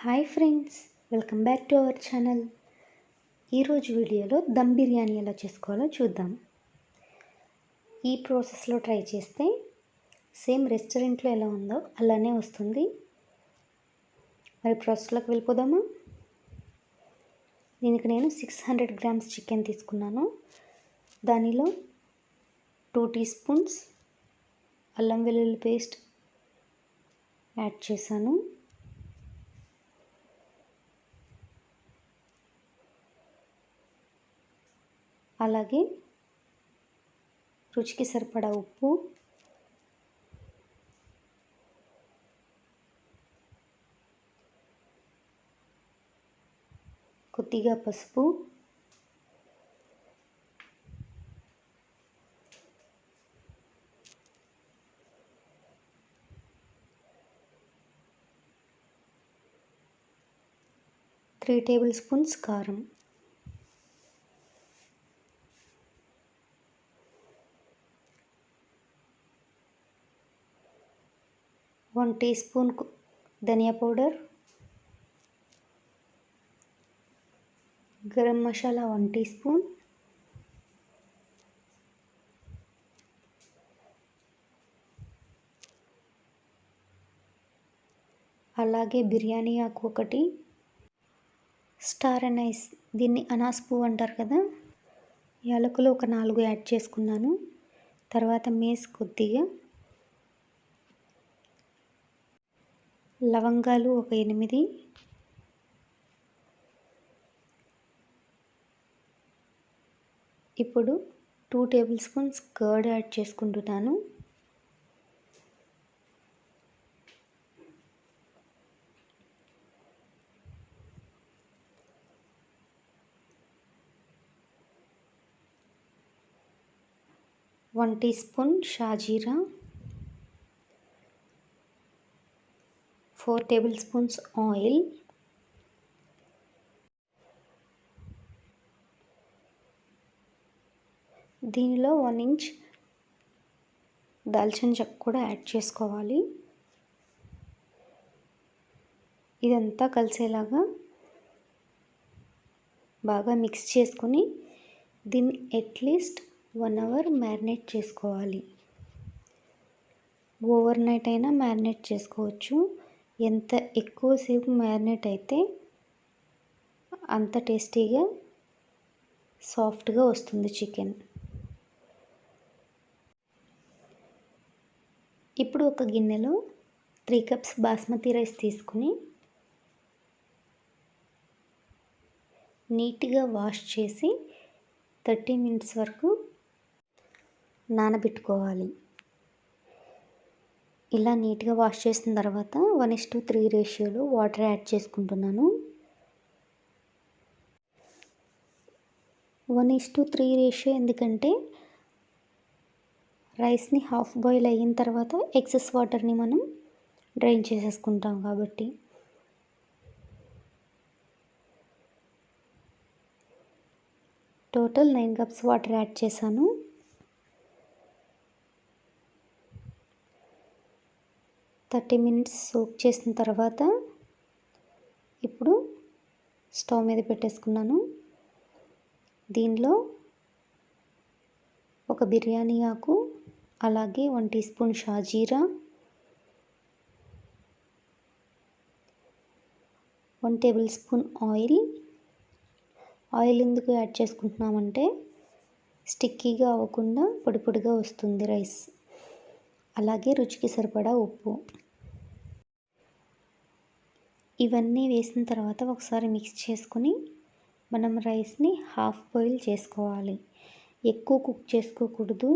Hi friends, welcome back to our channel. ఈరోజు వీడియోలో దమ్ బిర్యానీ ఎలా చేసుకోవాలో చూద్దాం. ఈ ప్రాసెస్లో ట్రై చేస్తే సేమ్ రెస్టారెంట్లో ఎలా ఉందో అలానే వస్తుంది. మరి ప్రాసెస్లోకి వెళ్ళిపోదామా? దీనికి నేను 600 గ్రామ్స్ చికెన్ తీసుకున్నాను. దానిలో 2 టీ స్పూన్స్ అల్లం వెల్లుల్లి పేస్ట్ యాడ్ చేశాను. అలాగే రుచికి సరిపడా ఉప్పు, కొద్దిగా పసుపు, త్రీ టేబుల్ స్పూన్స్ కారం, 1 టీ స్పూన్ ధనియా powder, garam masala 1 teaspoon, అలాగే బిర్యానీ ఆకు ఒకటి, స్టార్ అనైస్, దీన్ని అనాస్ పువ్వు అంటారు కదా, యాలకులు ఒక 4 యాడ్ చేసుకున్నాను. తర్వాత మేస్ కొద్దిగా, లవంగాలు ఒక 8, ఇప్పుడు 2 టేబుల్ స్పూన్స్ కర్డ్ యాడ్ చేసుకుంటున్నాను. వన్ టీ స్పూన్ షాజీరా, 4 టేబుల్ స్పూన్స్ ఆయిల్, దీనిలో 1 ఇంచ్ దాల్చిన చెక్క కూడా యాడ్ చేసుకోవాలి. ఇదంతా కలిసేలాగా బాగా మిక్స్ చేసుకొని దీన్ని అట్లీస్ట్ 1 అవర్ మ్యారినేట్ చేసుకోవాలి. ఓవర్ నైట్ అయినా మ్యారినేట్ చేసుకోవచ్చు. ఎంత ఎక్కువసేపు మ్యారినేట్ అయితే అంత టేస్టీగా సాఫ్ట్గా వస్తుంది చికెన్. ఇప్పుడు ఒక గిన్నెలో 3 కప్స్ బాస్మతి రైస్ తీసుకుని నీట్గా వాష్ చేసి 30 మినిట్స్ వరకు నానబెట్టుకోవాలి. ఇలా నీట్గా వాష్ చేసిన తర్వాత 1:3 రేషియోలో వాటర్ యాడ్ చేసుకుంటున్నాను. 1:3 రేషియో ఎందుకంటే రైస్ని హాఫ్ బాయిల్ అయిన తర్వాత ఎక్సెస్ వాటర్ని మనం డ్రైన్ చేసేసుకుంటాం కాబట్టి. టోటల్ 9 కప్స్ వాటర్ యాడ్ చేశాను. థర్టీ మినిట్స్ సోక్ చేసిన తర్వాత ఇప్పుడు స్టవ్ మీద పెట్టేసుకున్నాను. దీనిలో ఒక బిర్యానీ ఆకు, అలాగే 1 టీ స్పూన్ షాజీరా, 1 టేబుల్ స్పూన్ ఆయిల్ ఎందుకు యాడ్ చేసుకుంటున్నామంటే స్టిక్కీగా అవ్వకుండా పొడి పొడిగా వస్తుంది రైస్. అలాగే రుచికి సరిపడా ఉప్పు. ఇవన్నీ వేసిన తర్వాత ఒకసారి మిక్స్ చేసుకొని మనం రైస్ని హాఫ్ బాయిల్ చేసుకోవాలి. ఎక్కువ కుక్ చేసుకోకూడదు.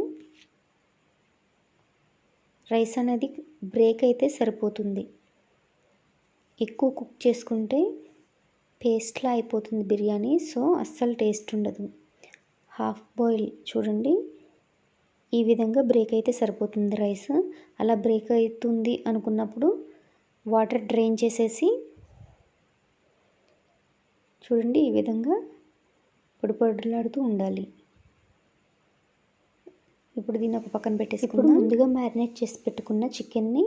రైస్ అనేది బ్రేక్ అయితే సరిపోతుంది. ఎక్కువ కుక్ చేసుకుంటే పేస్ట్లా అయిపోతుంది బిర్యానీ, సో అస్సలు టేస్ట్ ఉండదు. హాఫ్ బాయిల్ చూడండి, ఈ విధంగా బ్రేక్ అయితే సరిపోతుంది రైస్. అలా బ్రేక్ అవుతుంది అనుకున్నప్పుడు వాటర్ డ్రైన్ చేసేసి చూడండి, ఈ విధంగా పొడి పొడిలాడుతూ ఉండాలి. ఇప్పుడు దీన్ని ఒక పక్కన పెట్టేసుకుందాం. ఇప్పుడు ముందుగా మ్యారినేట్ చేసి పెట్టుకున్న చికెన్ని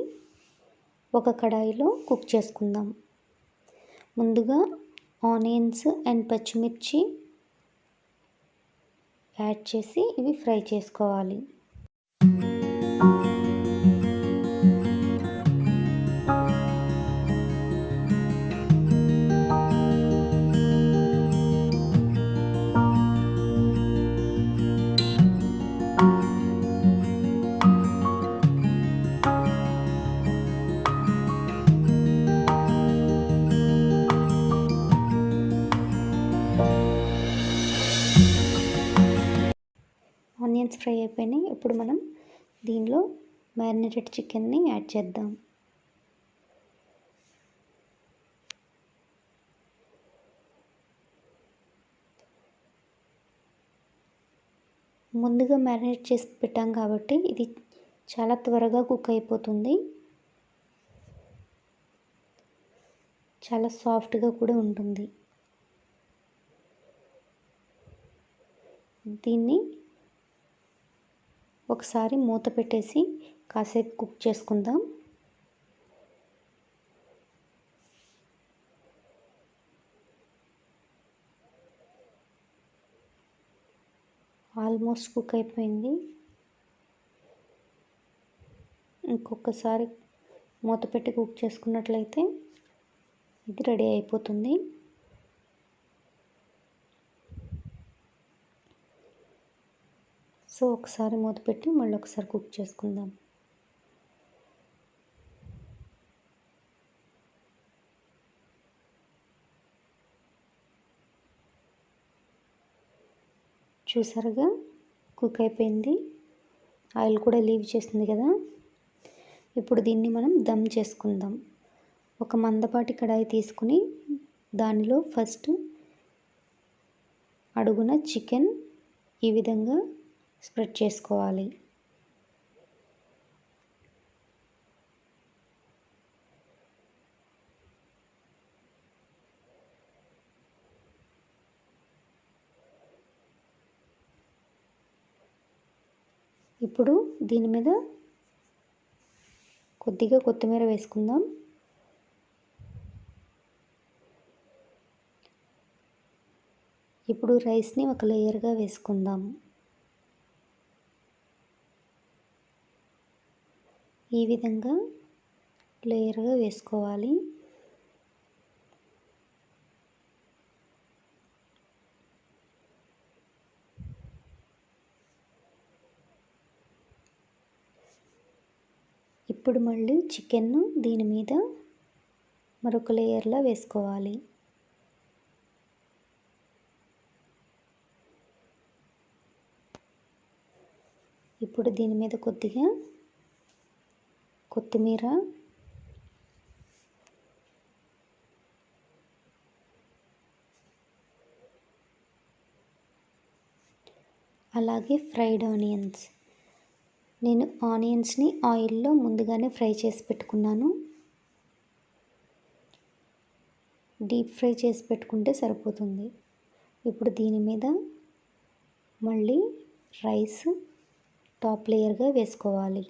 ఒక కడాయిలో కుక్ చేసుకుందాం. ముందుగా ఆనియన్స్ అండ్ పచ్చిమిర్చి యాడ్ చేసి ఇవి ఫ్రై చేసుకోవాలి. ఆనియన్స్ ఫ్రై అయిపోయినాయి. ఇప్పుడు మనం దీనిలో మ్యారినేటెడ్ చికెన్ని యాడ్ చేద్దాం. ముందుగా మ్యారినేట్ చేసి పెట్టాం కాబట్టి ఇది చాలా త్వరగా కుక్ అయిపోతుంది. చాలా సాఫ్ట్గా కూడా ఉంటుంది. దీన్ని ఒకసారి మూత పెట్టేసి కాసేపు కుక్ చేసుకుందాం. ఆల్మోస్ట్ కుక్ అయిపోయింది. ఇంకొకసారి మూత పెట్టి కుక్ చేసుకున్నట్లయితే ఇది రెడీ అయిపోతుంది. సో ఒకసారి మూత పెట్టి మళ్ళీ ఒకసారి కుక్ చేసుకుందాం. చూసారుగా కుక్ అయిపోయింది. ఆయిల్ కూడా లీవ్ చేసింది కదా. ఇప్పుడు దీన్ని మనం దమ్ చేసుకుందాం. ఒక మందపాటి కడాయి తీసుకుని దానిలో ఫస్ట్ అడుగున చికెన్ ఈ విధంగా స్ప్రెడ్ చేసుకోవాలి. ఇప్పుడు దీని మీద కొద్దిగా కొత్తిమీర వేసుకుందాం. ఇప్పుడు రైస్ని ఒక లేయర్గా వేసుకుందాం. ఈ విధంగా లేయర్గా వేసుకోవాలి. ఇప్పుడు మళ్ళీ చికెన్ను దీని మీద మరొక లేయర్లా వేసుకోవాలి. ఇప్పుడు దీని మీద కొద్దిగా కొత్తిమీర, అలాగే ఫ్రైడ్ ఆనియన్స్. నేను ఆనియన్స్ని ఆయిల్లో ముందుగానే ఫ్రై చేసి పెట్టుకున్నాను. డీప్ ఫ్రై చేసి పెట్టుకుంటే సరిపోతుంది. ఇప్పుడు దీని మీద మళ్ళీ రైస్ టాప్ లేయర్గా వేసుకోవాలి.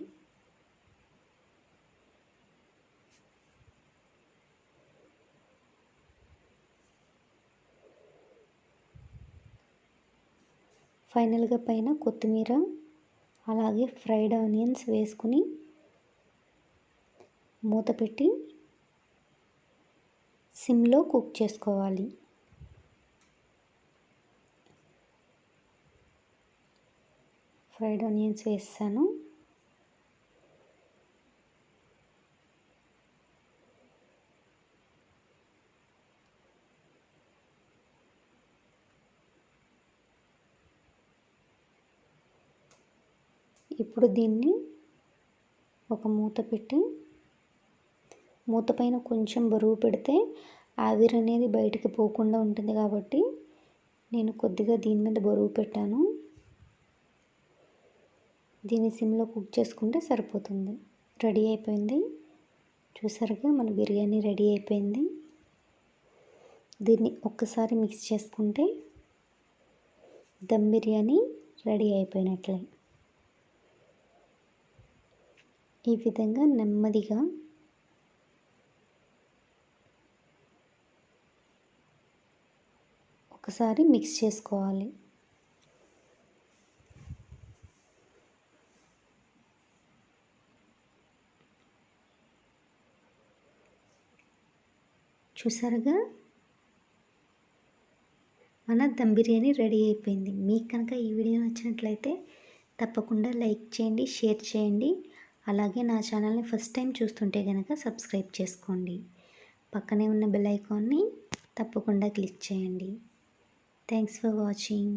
ఫైనల్గా పైన కొత్తిమీర అలాగే ఫ్రైడ్ ఆనియన్స్ వేసుకుని మూత పెట్టి సిమ్లో కుక్ చేసుకోవాలి. ఫ్రైడ్ ఆనియన్స్ వేసాను. ఇప్పుడు దీన్ని ఒక మూత పెట్టి మూత పైన కొంచెం బరువు పెడితే ఆవిరి అనేది బయటికి పోకుండా ఉంటుంది కాబట్టి నేను కొద్దిగా దీని మీద బరువు పెట్టాను. దీన్ని సిమ్లో కుక్ చేసుకుంటే సరిపోతుంది. రెడీ అయిపోయింది. చూసారుగా మన బిర్యానీ రెడీ అయిపోయింది. దీన్ని ఒక్కసారి మిక్స్ చేసుకుంటే దమ్ బిర్యానీ రెడీ అయిపోయినట్లే. ఈ విధంగా నెమ్మదిగా ఒకసారి మిక్స్ చేసుకోవాలి. చూసారుగా మన దమ్ బిర్యానీ రెడీ అయిపోయింది. మీకు కనుక ఈ వీడియో నచ్చినట్లయితే తప్పకుండా లైక్ చేయండి, షేర్ చేయండి. అలాగే నా ఛానల్ని ఫస్ట్ టైం చూస్తుంటే కనుక సబ్స్క్రైబ్ చేసుకోండి. పక్కనే ఉన్న బెల్ ఐకాన్ని తప్పకుండా క్లిక్ చేయండి. Thanks for watching.